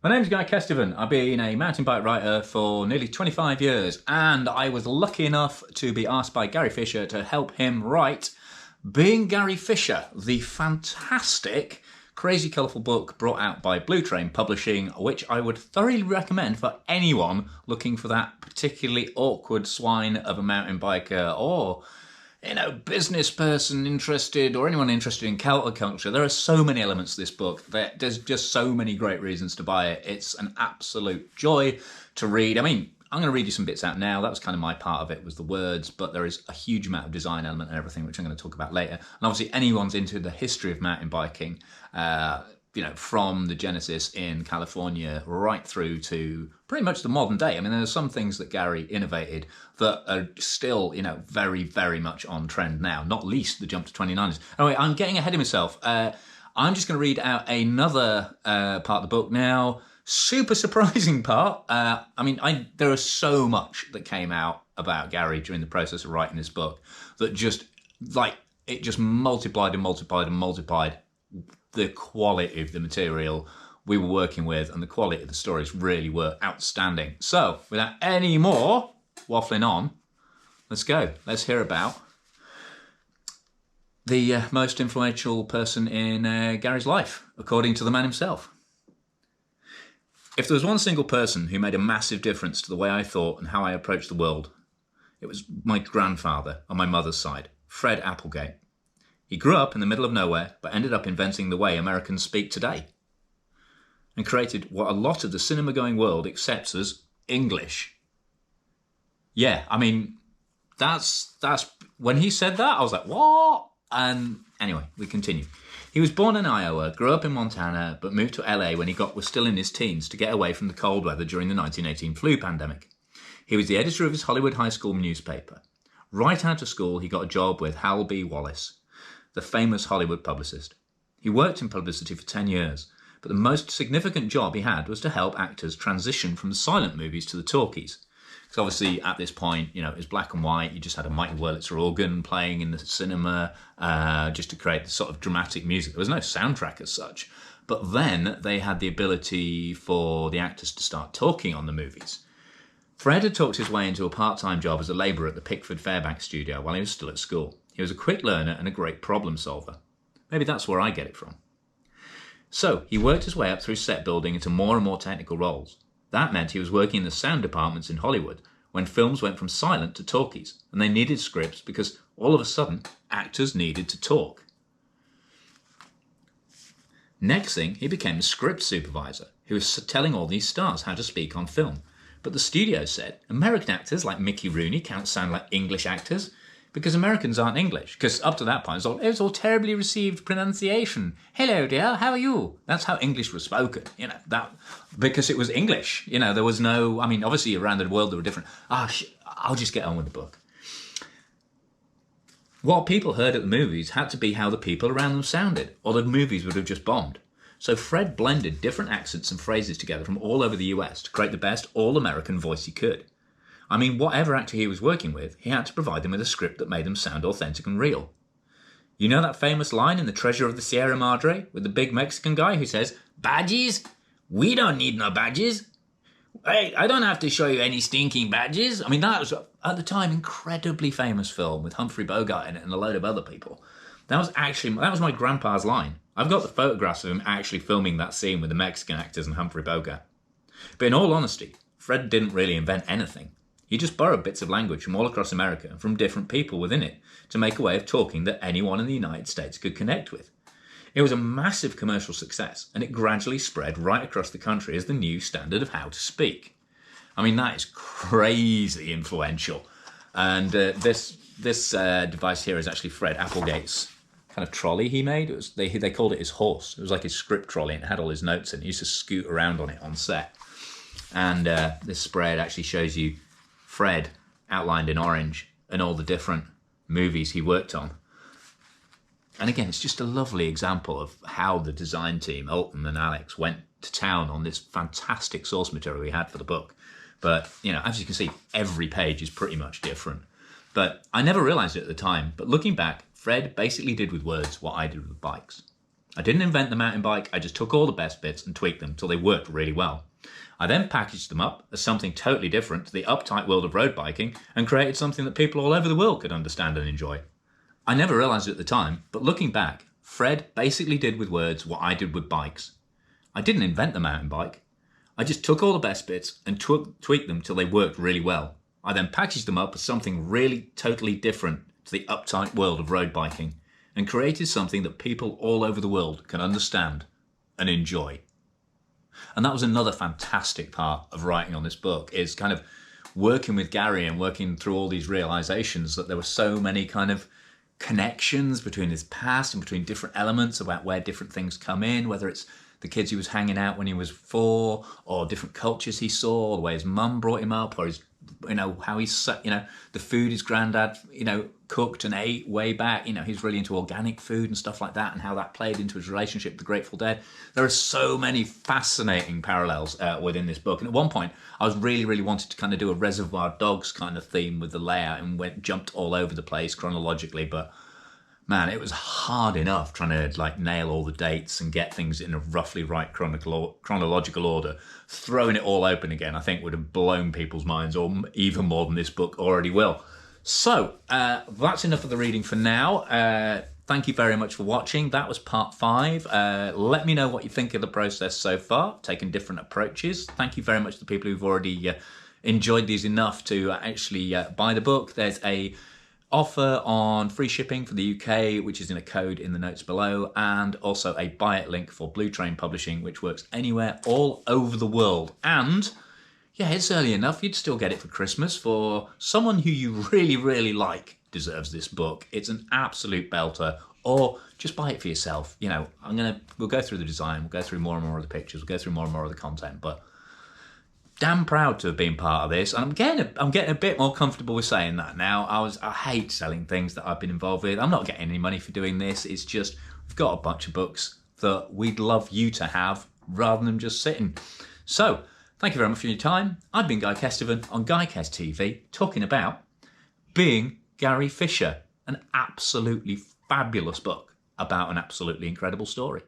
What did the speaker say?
My name's Guy Kestevan. I've been a mountain bike writer for nearly 25 years, and I was lucky enough to be asked by Gary Fisher to help him write Being Gary Fisher, the fantastic, crazy colourful book brought out by Blue Train Publishing, which I would thoroughly recommend for anyone looking for that particularly awkward swine of a mountain biker or business person interested or anyone interested in counterculture. There are so many elements to this book that there's just so many great reasons to buy it. It's an absolute joy to read. I mean, I'm going to read you some bits out now. That was kind of my part of it, was the words, but there is a huge amount of design element and everything, which I'm going to talk about later. And obviously anyone's into the history of mountain biking, from the genesis in California right through to pretty much the modern day. I mean, there's some things that Gary innovated that are still, very, very much on trend now, not least the jump to 29ers. Anyway, I'm getting ahead of myself. I'm just going to read out another part of the book now. Super surprising part. There is so much that came out about Gary during the process of writing this book that just multiplied and multiplied and multiplied the quality of the material we were working with, and the quality of the stories really were outstanding. So, without any more waffling on, let's go. Let's hear about the most influential person in Gary's life, according to the man himself. If there was one single person who made a massive difference to the way I thought and how I approached the world, it was my grandfather on my mother's side, Fred Applegate. He grew up in the middle of nowhere, but ended up inventing the way Americans speak today, and created what a lot of the cinema-going world accepts as English. Yeah, I mean, that's when he said that, I was like, what? And anyway, we continue. He was born in Iowa, grew up in Montana, but moved to LA when he was still in his teens to get away from the cold weather during the 1918 flu pandemic. He was the editor of his Hollywood high school newspaper. Right out of school, he got a job with Hal B. Wallace, the famous Hollywood publicist. He worked in publicity for 10 years, but the most significant job he had was to help actors transition from the silent movies to the talkies. Because obviously at this point, it was black and white. You just had a Mighty Wurlitzer organ playing in the cinema just to create the sort of dramatic music. There was no soundtrack as such. But then they had the ability for the actors to start talking on the movies. Fred had talked his way into a part-time job as a labourer at the Pickford Fairbanks studio while he was still at school. He was a quick learner and a great problem solver. Maybe that's where I get it from. So he worked his way up through set building into more and more technical roles. That meant he was working in the sound departments in Hollywood when films went from silent to talkies, and they needed scripts because all of a sudden actors needed to talk. Next thing, he became a script supervisor who was telling all these stars how to speak on film. But the studio said American actors like Mickey Rooney can't sound like English actors, because Americans aren't English. Because up to that point, it was all terribly received pronunciation. Hello, dear, how are you? That's how English was spoken, because it was English. There was no, obviously around the world there were different. I'll just get on with the book. What people heard at the movies had to be how the people around them sounded, or the movies would have just bombed. So Fred blended different accents and phrases together from all over the US to create the best all-American voice he could. Whatever actor he was working with, he had to provide them with a script that made them sound authentic and real. You know that famous line in The Treasure of the Sierra Madre with the big Mexican guy who says, "Badges? We don't need no badges. Hey, I don't have to show you any stinking badges." That was, at the time, incredibly famous film with Humphrey Bogart in it and a load of other people. That was my grandpa's line. I've got the photographs of him actually filming that scene with the Mexican actors and Humphrey Bogart. But in all honesty, Fred didn't really invent anything. He just borrowed bits of language from all across America and from different people within it to make a way of talking that anyone in the United States could connect with. It was a massive commercial success, and it gradually spread right across the country as the new standard of how to speak. That is crazy influential. And this device here is actually Fred Applegate's kind of trolley he made. They called it his horse. It was like his script trolley, and it had all his notes in it. He used to scoot around on it on set. And this spread actually shows you Fred outlined in orange and all the different movies he worked on. And again, it's just a lovely example of how the design team, Alton and Alex, went to town on this fantastic source material we had for the book. But, as you can see, every page is pretty much different. But I never realized it at the time. But looking back, Fred basically did with words what I did with bikes. I didn't invent the mountain bike, I just took all the best bits and tweaked them till they worked really well. I then packaged them up as something totally different to the uptight world of road biking and created something that people all over the world could understand and enjoy. I never realised it at the time, but looking back, Fred basically did with words what I did with bikes. I didn't invent the mountain bike. I just took all the best bits and tweaked them till they worked really well. I then packaged them up as something really totally different to the uptight world of road biking and created something that people all over the world can understand and enjoy. And that was another fantastic part of writing on this book, is kind of working with Gary and working through all these realizations that there were so many kind of connections between his past and between different elements about where different things come in, whether it's the kids he was hanging out when he was 4, or different cultures he saw, the way his mum brought him up, or his, how he's, the food his granddad, cooked and ate way back. He's really into organic food and stuff like that, and how that played into his relationship with the Grateful Dead. There are so many fascinating parallels within this book. And at one point, I was really wanted to kind of do a Reservoir Dogs kind of theme with the layout and jumped all over the place chronologically, but man, it was hard enough trying to nail all the dates and get things in a roughly right chronological order. Throwing it all open again, I think, would have blown people's minds, or even more than this book already will. So that's enough of the reading for now. Thank you very much for watching. That was part 5. Let me know what you think of the process so far, taking different approaches. Thank you very much to the people who've already enjoyed these enough to actually buy the book. There's a offer on free shipping for the UK, which is in a code in the notes below, and also a buy it link for Blue Train Publishing, which works anywhere all over the world. And yeah, it's early enough, you'd still get it for Christmas. For someone who you really like deserves this book. It's an absolute belter. Or just buy it for yourself. We'll go through the design, we'll go through more and more of the pictures, we'll go through more and more of the content, but damn proud to have been part of this, and I'm getting a bit more comfortable with saying that now. I hate selling things that I've been involved with. I'm not getting any money for doing this. It's just we've got a bunch of books that we'd love you to have rather than just sitting. So thank you very much for your time. I've been Guy Kestevan on GuyKest TV, talking about Being Gary Fisher, an absolutely fabulous book about an absolutely incredible story.